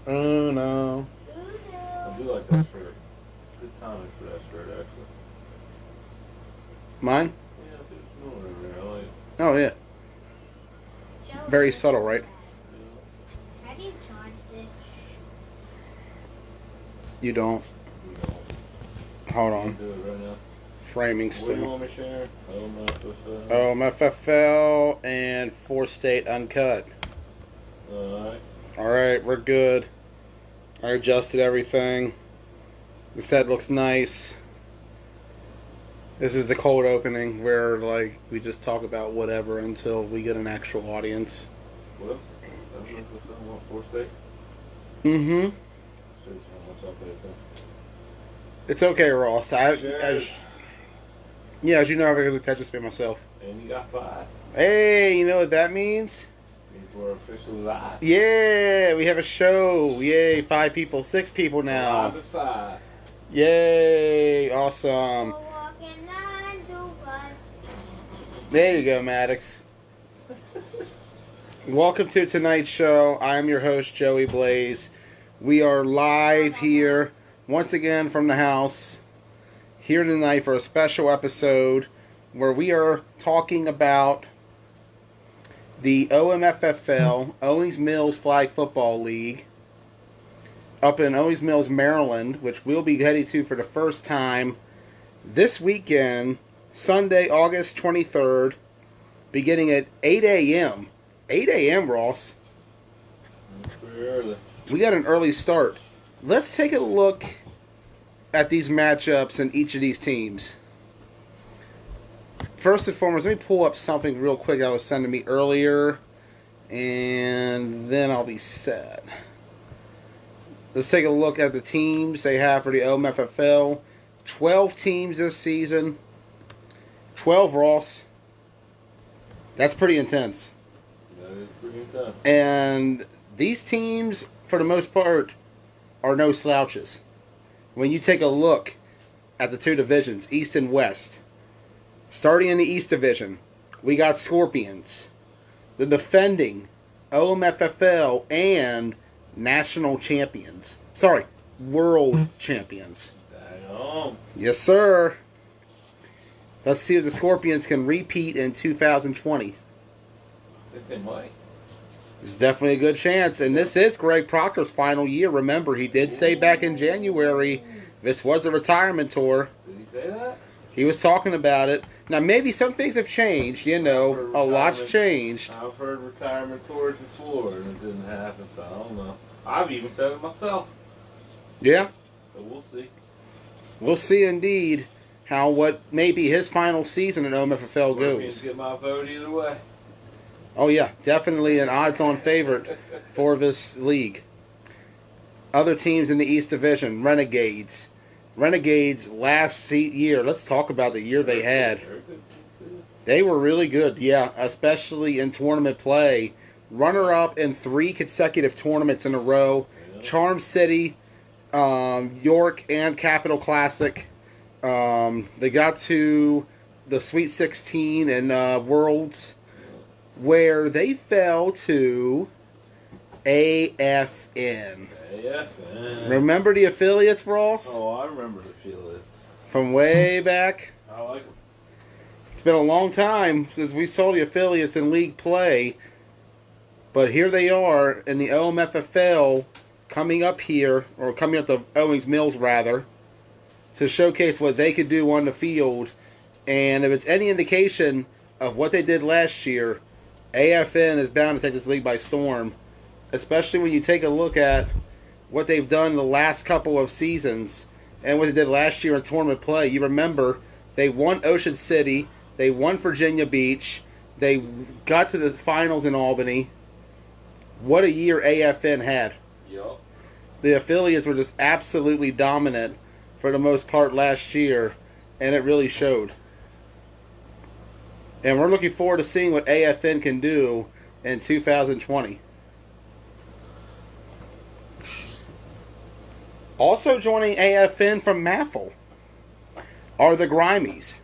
Oh no. I do like that shirt. Good timing for that shirt, actually. Mine? Yeah, I see what you're doing over there. I like it. Oh yeah. Very subtle, right? Yeah. How do you charge this? You don't. You don't. Hold You on. do it right now. Framing What do you still. want me to share? Oh, my FFL. Oh, MFFL and 4-state uncut. Alright. Alright, we're good. I adjusted everything. The set looks nice. This is the cold opening where like we just talk about whatever until we get an actual audience. What else? I don't know if I want 4-state. Mm-hmm. Shows you how much I pay attention. It's okay, Ross. Sure. Yeah, as you know, I've got to touch this myself. And you got 5. Hey, you know what that means? Means we're officially live. Yeah, we have a show. Yay, 5 people, 6 people now. Live at 5. Yay, awesome. We're walking on to one. There you go, Maddox. Welcome to tonight's show. I'm your host, Joey Blaze. We are live here, once again from the house, here tonight for a special episode where we are talking about the OMFFL, Owings Mills Flag Football League, up in Owings Mills, Maryland, which we'll be heading to for the first time this weekend, Sunday, August 23rd, beginning at 8 a.m. 8 a.m., Ross. That's pretty early. We got an early start. Let's take a look at these matchups and each of these teams. First and foremost, let me pull up something real quick that was sent to me earlier, and then I'll be set. Let's take a look at the teams they have for the OMFFL. 12 teams this season. 12, Ross. That's pretty intense. That is pretty intense. And these teams, for the most part, are no slouches. When you take a look at the 2 divisions, East and West, starting in the East Division, we got Scorpions, the defending OMFFL and national champions. Sorry, world champions. Damn. Yes, sir. Let's see if the Scorpions can repeat in 2020. I think they might. There's definitely a good chance. And this is Greg Proctor's final year. Remember, he did say back in January this was a retirement tour. Did he say that? He was talking about it. Now, maybe some things have changed. You know, a lot's changed. I've heard retirement tours before and it didn't happen, so I don't know. I've even said it myself. Yeah, So we'll see. we'll see indeed how what may be his final season in OMFFL Scorpions goes. get my vote either way. Oh, yeah, definitely an odds-on favorite for this league. Other teams in the East Division, Renegades. Renegades last year, let's talk about the year they had. They were really good, yeah, especially in tournament play. Runner-up in 3 consecutive tournaments in a row. Yeah. Charm City, York, and Capital Classic. They got to the Sweet 16 and Worlds, where they fell to AFN. AFN. Remember the affiliates, Ross? Oh, I remember the affiliates. From way back? I like them. It's been a long time since we saw the affiliates in league play. But here they are in the OMFFL coming up here, or coming up to Owings Mills rather, to showcase what they could do on the field. And if it's any indication of what they did last year, AFN is bound to take this league by storm. Especially when you take a look at what they've done the last couple of seasons and what they did last year in tournament play. You remember, they won Ocean City, they won Virginia Beach, they got to the finals in Albany. What a year AFN had. Yup. The affiliates were just absolutely dominant for the most part last year, and it really showed. And we're looking forward to seeing what AFN can do in 2020. Also joining AFN from Maffle are the Grimies.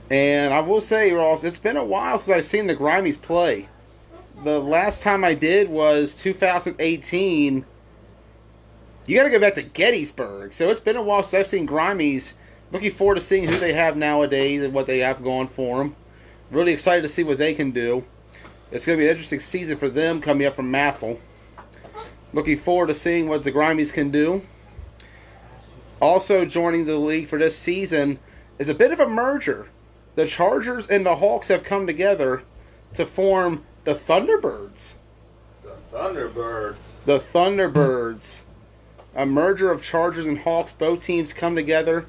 And I will say, Ross, it's been a while since I've seen the Grimies play. The last time I did was 2018. You got to go back to Gettysburg. So it's been a while since I've seen Grimies. Looking forward to seeing who they have nowadays and what they have going for them. Really excited to see what they can do. It's going to be an interesting season for them coming up from Mathel. Looking forward to seeing what the Grimies can do. Also joining the league for this season is a bit of a merger. The Chargers and the Hawks have come together to form the Thunderbirds. The Thunderbirds. The Thunderbirds. A merger of Chargers and Hawks. Both teams come together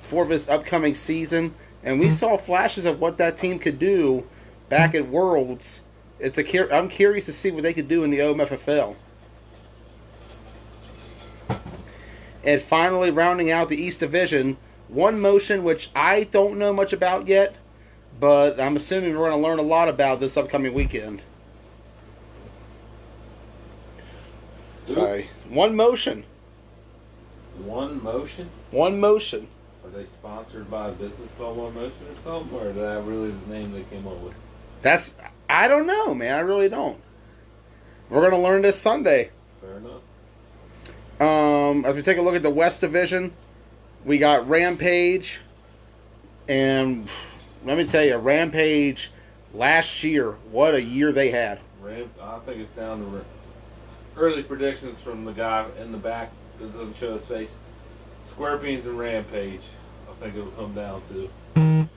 for this upcoming season. And we saw flashes of what that team could do back at Worlds. I'm curious to see what they could do in the OMFFL. And finally, rounding out the East Division, one motion which I don't know much about yet, but I'm assuming we're going to learn a lot about this upcoming weekend. Sorry. One motion. One Motion? One motion. Are they sponsored by a business called One Motion or something? Or is that really the name they came up with? I don't know, man. I really don't. We're going to learn this Sunday. Fair enough. As we take a look at the West Division, we got Rampage. And let me tell you, Rampage last year, what a year they had. I think it's down to early predictions from the guy in the back that doesn't show his face. Scorpions and Rampage, I think it'll come down to.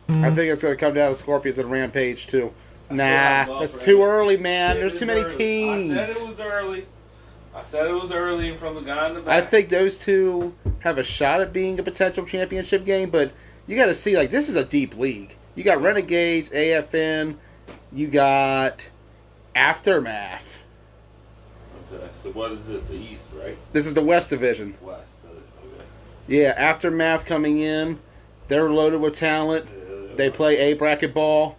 I think it's going to come down to Scorpions and Rampage, too. That's Nah, that's too early, man. There's too many early. teams. I said it was early from the guy in the back. I think those two have a shot at being a potential championship game, but you got to see, like, this is a deep league. You got Renegades, AFN, you got Aftermath. Okay, so what is this? The East, right? This is the West Division. West. Okay. Yeah, Aftermath coming in. They're loaded with talent. They play A bracket ball.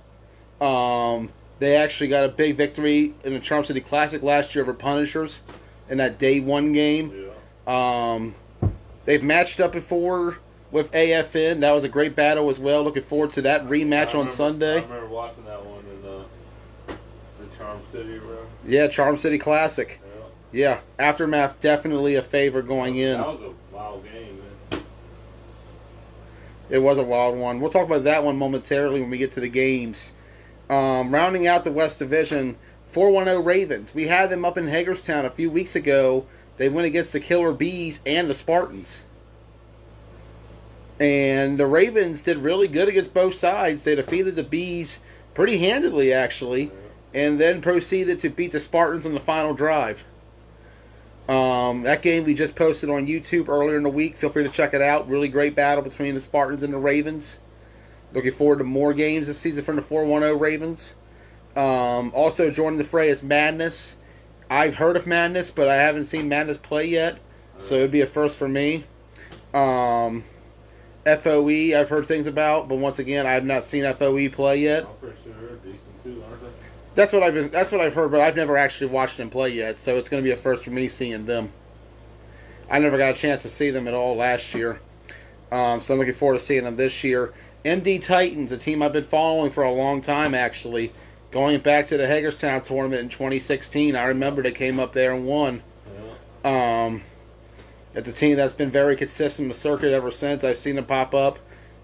They actually got a big victory in the Charm City Classic last year over Punishers in that day one game. Yeah. They've matched up before with AFN. That was a great battle as well. Looking forward to that rematch on Sunday. I remember watching that one in the Charm City room. Yeah, Charm City Classic. Yeah, Aftermath definitely a favor going in. That was a wild game, man. It was a wild one. We'll talk about that one momentarily when we get to the games. Rounding out the West Division, 410 Ravens. We had them up in Hagerstown a few weeks ago. They went against the Killer Bees and the Spartans. And the Ravens did really good against both sides. They defeated the Bees pretty handily, actually, and then proceeded to beat the Spartans on the final drive. That game we just posted on YouTube earlier in the week. Feel free to check it out. Really great battle between the Spartans and the Ravens. Looking forward to more games this season from the 410 Ravens. Also joining the fray is Madness. I've heard of Madness, but I haven't seen Madness play yet, so it would be a first for me. FOE I've heard things about, but once again I have not seen FOE play yet. I'm pretty sure they're decent too, aren't they? That's what I've heard, but I've never actually watched them play yet, so it's going to be a first for me seeing them. I never got a chance to see them at all last year, so I'm looking forward to seeing them this year. MD Titans, a team I've been following for a long time, actually, going back to the Hagerstown tournament in 2016. I remember they came up there and won. Yeah. It's a team that's been very consistent in the circuit ever since. I've seen them pop up.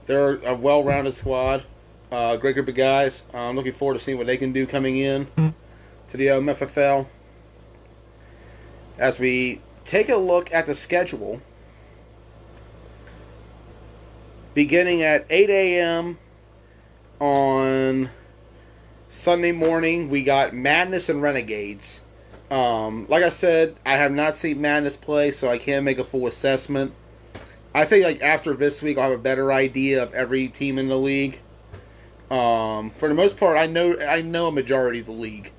They're a well-rounded squad. Great group of guys. I'm looking forward to seeing what they can do coming in to the MFFL. As we take a look at the schedule, beginning at 8 a.m. on Sunday morning, we got Madness and Renegades. Like I said, I have not seen Madness play, so I can't make a full assessment. I think like after this week, I'll have a better idea of every team in the league. For the most part, I know a majority of the league.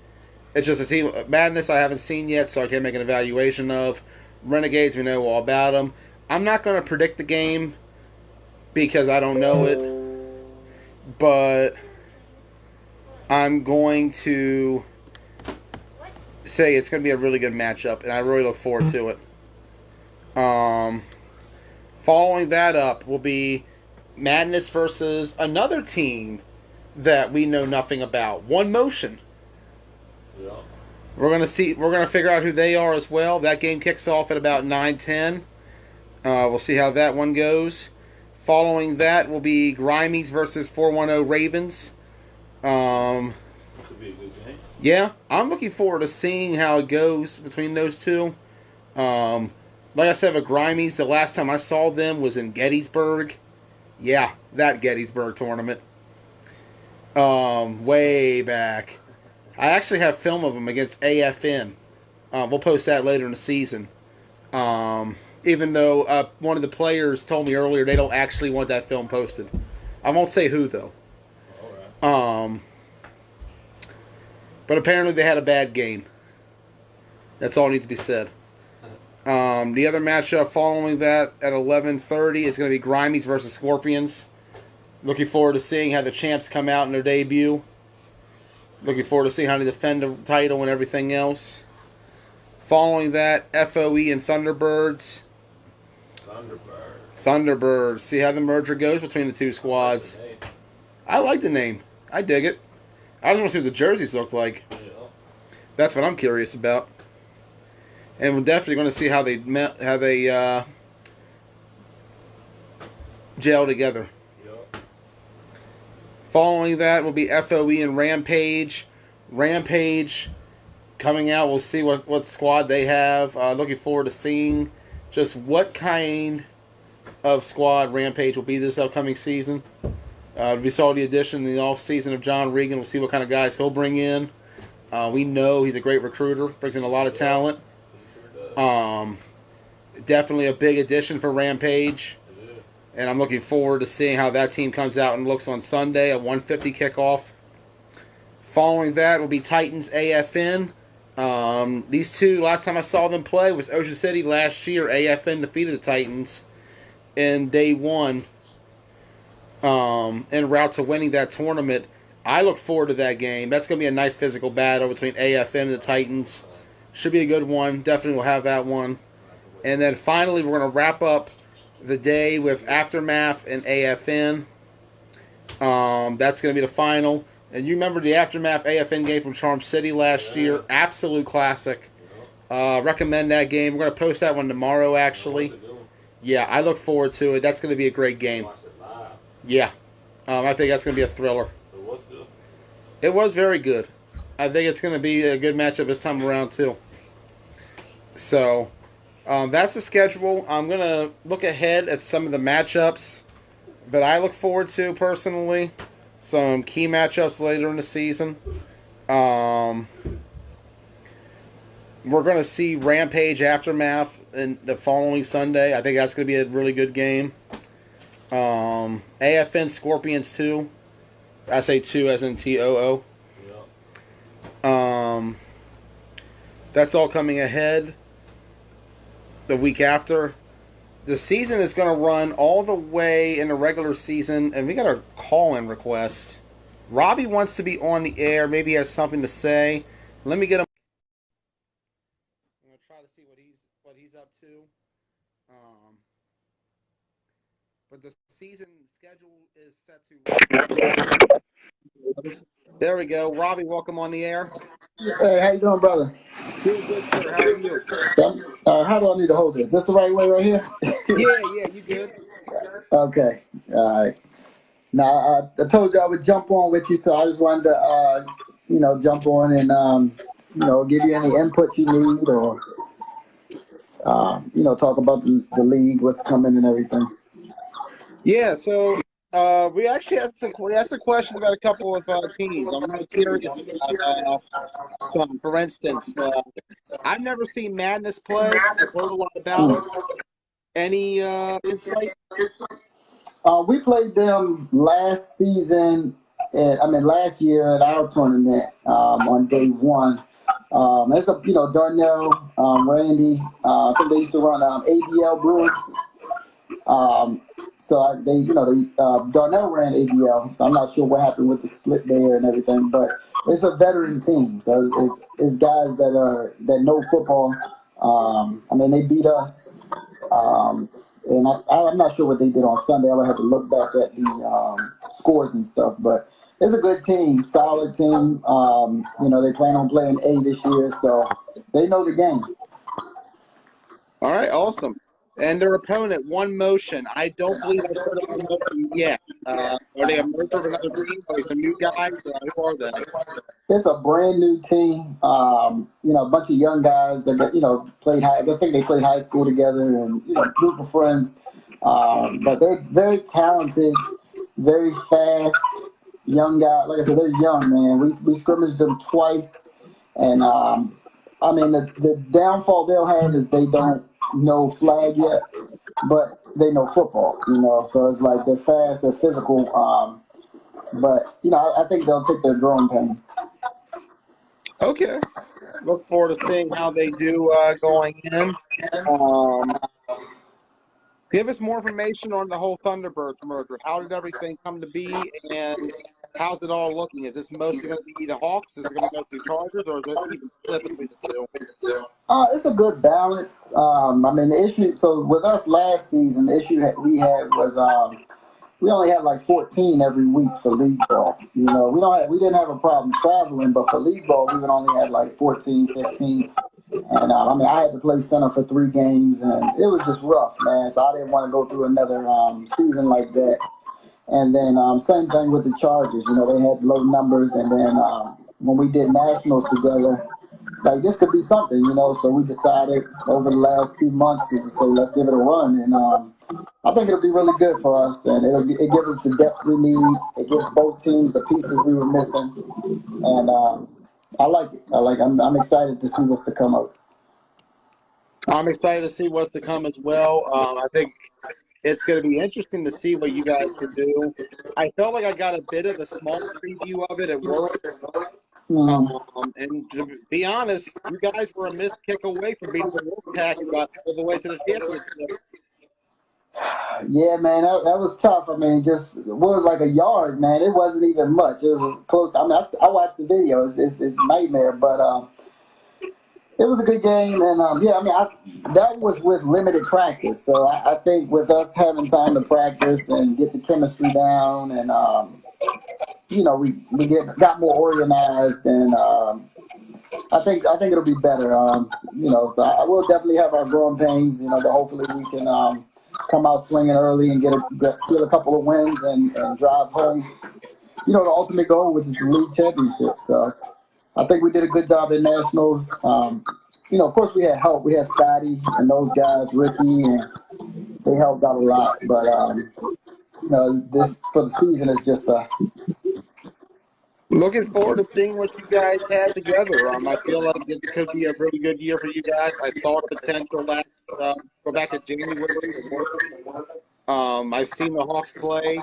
It's just a team. Madness I haven't seen yet, so I can't make an evaluation of. Renegades, we know all about them. I'm not going to predict the game because I don't know it, but I'm going to say it's going to be a really good matchup, and I really look forward to it. Following that up will be Madness versus another team that we know nothing about. One Motion. Yeah. We're gonna figure out who they are as well. That game kicks off at about 9:10. We'll see how that one goes. Following that will be Grimies versus 410 Ravens. Could be a good game. Yeah, I'm looking forward to seeing how it goes between those two. Like I said, with Grimies, the last time I saw them was in Gettysburg. Yeah, that Gettysburg tournament. Way back. I actually have film of them against AFN. We'll post that later in the season. Even though one of the players told me earlier they don't actually want that film posted. I won't say who though. All right. But apparently they had a bad game. That's all needs to be said. The other matchup following that at 11:30 is going to be Grimies versus Scorpions. Looking forward to seeing how the champs come out in their debut. Looking forward to seeing how they defend the title and everything else. Following that, FOE and Thunderbirds. Thunderbirds. See how the merger goes between the two squads. I like the name. I dig it. I just want to see what the jerseys look like. Yeah. That's what I'm curious about. And we're definitely going to see how they gel together. Yep. Following that will be FOE and Rampage. Rampage coming out. We'll see what squad they have. Looking forward to seeing just what kind of squad Rampage will be this upcoming season. We saw the addition in the off-season of John Regan. We'll see what kind of guys he'll bring in. We know he's a great recruiter. Brings in a lot of talent. Definitely a big addition for Rampage. And I'm looking forward to seeing how that team comes out and looks on Sunday, a 150 kickoff. Following that will be Titans AFN. These two, last time I saw them play was Ocean City last year. AFN defeated the Titans in day one en route to winning that tournament. I look forward to that game. That's going to be a nice physical battle between AFN and the Titans. Should be a good one. Definitely will have that one. And then finally, we're going to wrap up the day with Aftermath and AFN. That's going to be the final. And you remember the Aftermath AFN game from Charm City last year. Absolute classic. Recommend that game. We're going to post that one tomorrow, actually. Yeah, I look forward to it. That's going to be a great game. Yeah. I think that's going to be a thriller. It was very good. I think it's going to be a good matchup this time around, too. So, that's the schedule. I'm going to look ahead at some of the matchups that I look forward to, personally. Some key matchups later in the season. We're going to see Rampage Aftermath in the following Sunday. I think that's going to be a really good game. AFN Scorpions 2. I say 2 as in TOO. That's all coming ahead the week after. The season is going to run all the way in the regular season, and we got a call-in request. Robbie wants to be on the air. Maybe he has something to say. Let me get him. I'm going to try to see what he's up to. But the season schedule is set to. There we go. Robbie, welcome on the air. Hey, how you doing, brother? Doing good, sir. How are you? How do I need to hold this? Is this the right way right here? Yeah, you good. Okay, all right. Now, I told you I would jump on with you, so I just wanted to, jump on and, give you any input you need or, talk about the league, what's coming and everything. Yeah, so we actually had some questions about a couple of teams. I'm really curious about some. For instance, I've never seen Madness play. I've heard a lot about it. Any insight? We played them last season. Last year at our tournament on day one. It's Darnell, Randy. I think they used to run ABL Brewers. Darnell ran ABL, so I'm not sure what happened with the split there and everything, but it's a veteran team, so it's guys that know football. They beat us, and I'm not sure what they did on Sunday. I would have to look back at the scores and stuff, but it's a good team, solid team. They plan on playing A this year, so they know the game. All right, awesome. And their opponent, One Motion. I don't believe I've heard of One Motion yet. Are they a merger of another team? Are they some new guys? Who are they? It's a brand new team. A bunch of young guys that played high. I think they played high school together, and group of friends. But they're very talented, very fast, young guy. Like I said, they're young, man. We scrimmaged them twice, and the downfall they'll have is they don't know flag yet, but they know football. So it's like they're fast, they're physical. But I think they'll take their growing pains. Okay. Look forward to seeing how they do going in. Um, Give us more information on the whole Thunderbirds merger. How did everything come to be, and how's it all looking? Is this mostly going to be the Hawks? Is it going to be mostly Chargers, or is it even split between the two? It's a good balance. The issue. So with us last season, the issue we had was we only had like 14 every week for league ball. We didn't have a problem traveling, but for league ball, we would only have like 14, 15. And I had to play center for 3 games, and it was just rough, man. So I didn't want to go through another season like that. And then same thing with the Chargers. They had low numbers, and then when we did nationals together, it's like this could be something. So we decided over the last few months to say let's give it a run, and I think it'll be really good for us, and it gives us the depth we need. It gives both teams the pieces we were missing, and I like it. I'm excited to see what's to come up. I'm excited to see what's to come as well. I think it's going to be interesting to see what you guys can do. I felt like I got a bit of a small preview of it at work. Mm. And to be honest, you guys were a missed kick away from beating the Wolfpack and got all the way to the championship. Yeah, man, that was tough. Just it was like a yard, man. It wasn't even much. It was close. I watched the video. It's a nightmare, but it was a good game, and that was with limited practice. So I think with us having time to practice and get the chemistry down, and we got more organized, and I think it'll be better. So I will definitely have our growing pains. But hopefully we can come out swinging early and steal a couple of wins and drive home. The ultimate goal, which is the league championship. So I think we did a good job in nationals. Of course we had help. We had Scotty and those guys, Ricky, and they helped out a lot. But this for the season is just us. Looking forward to seeing what you guys had together. I feel like it could be a really good year for you guys. I saw potential go back to January. I've seen the Hawks play.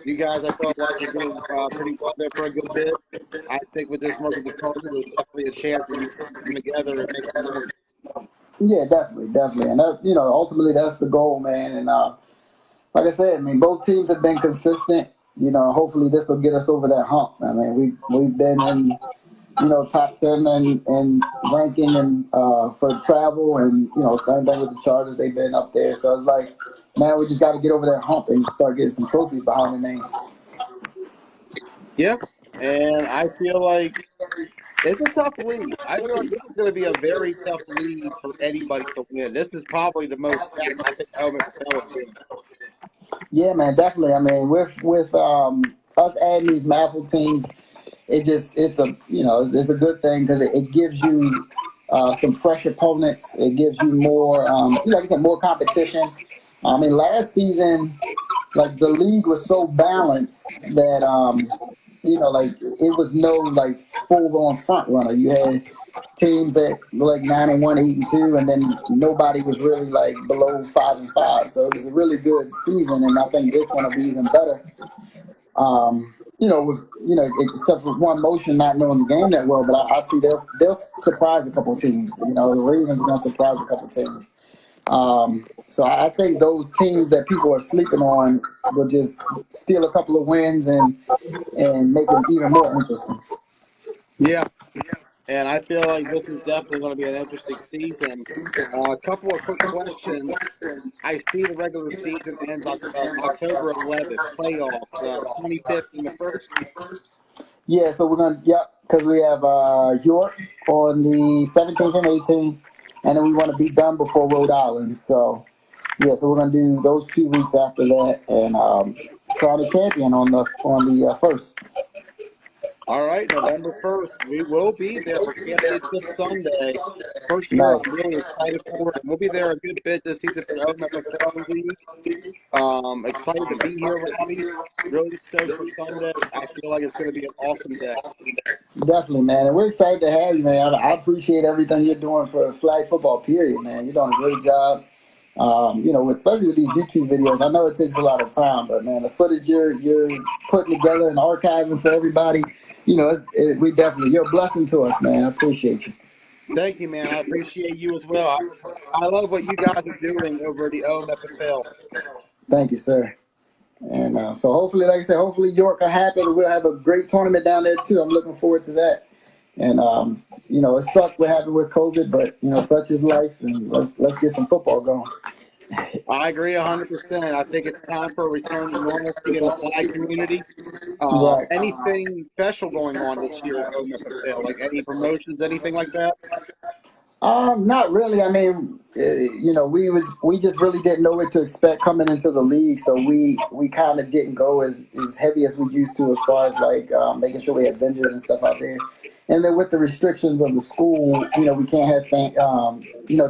You guys, I felt like you're doing pretty well there for a good bit. I think with this merger with the Chargers, there's definitely a chance that you come together and make it work. Yeah, definitely, and ultimately that's the goal, man. And like I said, both teams have been consistent. Hopefully this will get us over that hump. We've been in top 10 and ranking and for travel, and same thing with the Chargers. They've been up there, so it's like now we just got to get over that hump and start getting some trophies behind the name. Yeah, and I feel like it's a tough league. I feel like this is going to be a very tough league for anybody to win. This is probably the most stacked I think Elvis has been. Yeah, man, definitely. With us adding these Maffle teams, it's a good thing because it gives you some fresh opponents. It gives you more, like I said, more competition. Last season, like the league was so balanced that like it was no like full on front runner. You had teams that were like 9-1, 8-2, and then nobody was really like below 5-5. So it was a really good season, and I think this one will be even better. Except for One Motion not knowing the game that well, but I see they'll surprise a couple teams. The Ravens are going to surprise a couple teams. So I think those teams that people are sleeping on will just steal a couple of wins and make it even more interesting. Yeah. and I feel like this is definitely going to be an interesting season. A couple of quick questions. I see the regular season ends October 11th, playoffs, 25th and the 1st. Yeah, so we're gonna because we have York on the 17th and 18th, and then we want to be done before Rhode Island. So yeah, so we're gonna do those 2 weeks after that, and crown a champion on the first. All right, November 1st, we will be there for Championship Sunday. For sure, I'm Nice, really excited for it. We'll be there a good bit this season for the OMFFL League. Excited to be here, Robbie. Really stoked for Sunday. I feel like it's going to be an awesome day. definitely, man, and we're excited to have you, man. I appreciate everything you're doing for flag football. Period, man. You're doing a great job. Especially with these YouTube videos. I know it takes a lot of time, but man, the footage you're putting together and archiving for everybody, we definitely you're a blessing to us, man. I appreciate you. Thank you, man. I appreciate you as well. I love what you guys are doing over at the OMFFL. Thank you, sir. And so hopefully, like I said, hopefully York are happy. We'll have a great tournament down there too. I'm looking forward to that. And it sucked what happened with COVID, but such is life. And let's get some football going. I agree 100%. I think it's time for a return to normalcy in the flag community. Right. Anything special going on this year at OMFFL? Like any promotions, anything like that? Not really. I mean, we just really didn't know what to expect coming into the league, so we kind of didn't go as heavy as we used to as far as like making sure we had vendors and stuff out there. And then with the restrictions of the school, we can't have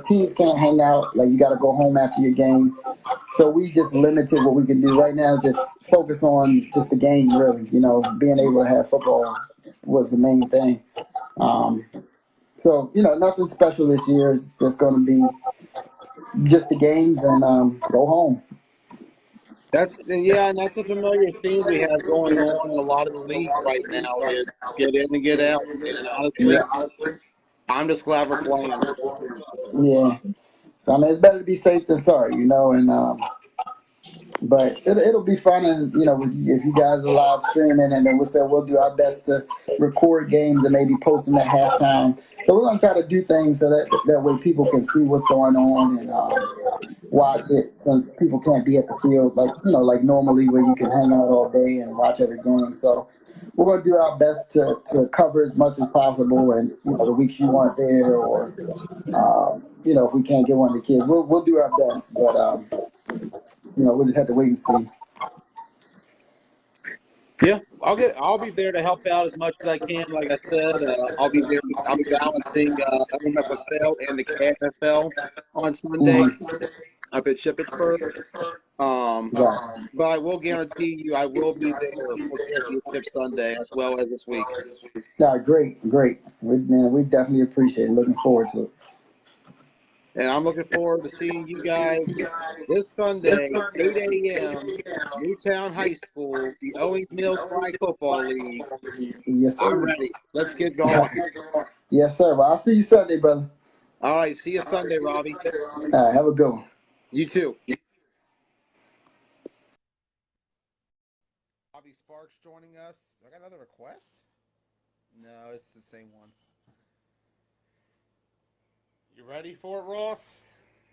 teams can't hang out. Like you got to go home after your game. So we just limited what we can do right now. Is just focus on just the game, really. Being able to have football was the main thing. Um, so, nothing special this year. It's just going to be just the games and go home. And that's a familiar theme we have going on in a lot of the leagues right now. Is get in and get out. And honestly, Yeah. I'm just glad we're playing. Yeah. So, I mean, it's better to be safe than sorry, and but it'll be fun. And, if you guys are live streaming, and then we'll do our best to record games and maybe post them at halftime. So, we're going to try to do things so that way people can see what's going on and watch it, since people can't be at the field like normally where you can hang out all day and watch every game. So we're going to do our best to cover as much as possible. And the weeks you weren't there, or if we can't get one of the kids, we'll do our best. But we'll just have to wait and see. Yeah, I'll be there to help out as much as I can. Like I said, I'll be there. I'll be balancing OMFFL and the KFFL on Sunday Mm-hmm. up at Shippensburg. Um, Right. but I will guarantee you I will be there for Championship Sunday as well as this week. Yeah, great, great. We definitely appreciate it. Looking forward to it. And I'm looking forward to seeing you guys this Sunday, 8 a.m., Newtown High School, the Owings Mills Flag Football League. Yes, I'm sir. ready. Let's get going. Yes, sir. Well, I'll see you Sunday, brother. All right, see you Sunday, Robbie. All right, have a good one. You too. Bobby Sparks joining us. I got another request? No, it's the same one. You ready for it, Ross?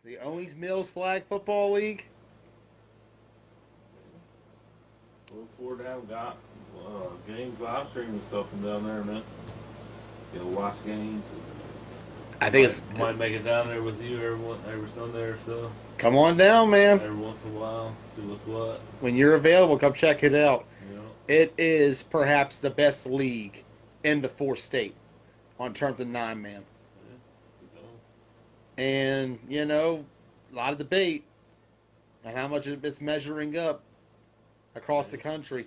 The Owings Mills Flag Football League. Look forward to having games live streaming stuff from down there, man. Get to watch games. I think it's. Might make it down there with you every Sunday or so. Come on down, man. Every once in a while, see what's what. When you're available, come check it out. You know. It is perhaps the best league in the 4-state on terms of 9-man. And, a lot of debate on how much it's measuring up across the country.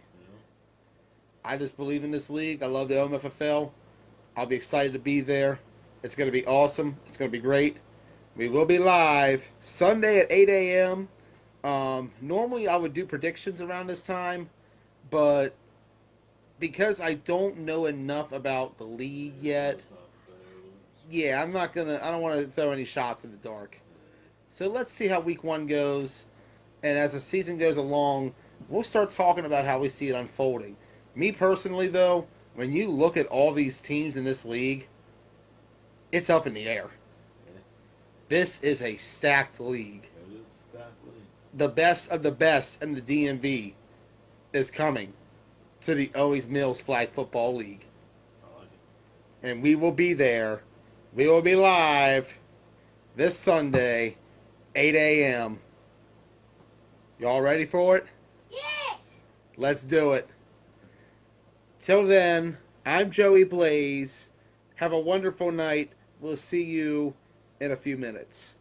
I just believe in this league. I love the OMFFL. I'll be excited to be there. It's going to be awesome. It's going to be great. We will be live Sunday at 8 a.m. Normally I would do predictions around this time, but because I don't know enough about the league yet, I don't want to throw any shots in the dark. So let's see how week 1 goes. And as the season goes along, we'll start talking about how we see it unfolding. Me personally, though, when you look at all these teams in this league, it's up in the air. Yeah. This is a stacked league. It is exactly. The best of the best in the DMV is coming to the Owings Mills Flag Football League. I like it. And we will be there. We will be live this Sunday, 8 a.m. Y'all ready for it? Yes! Let's do it. Till then, I'm Joey Blaze. Have a wonderful night. We'll see you in a few minutes.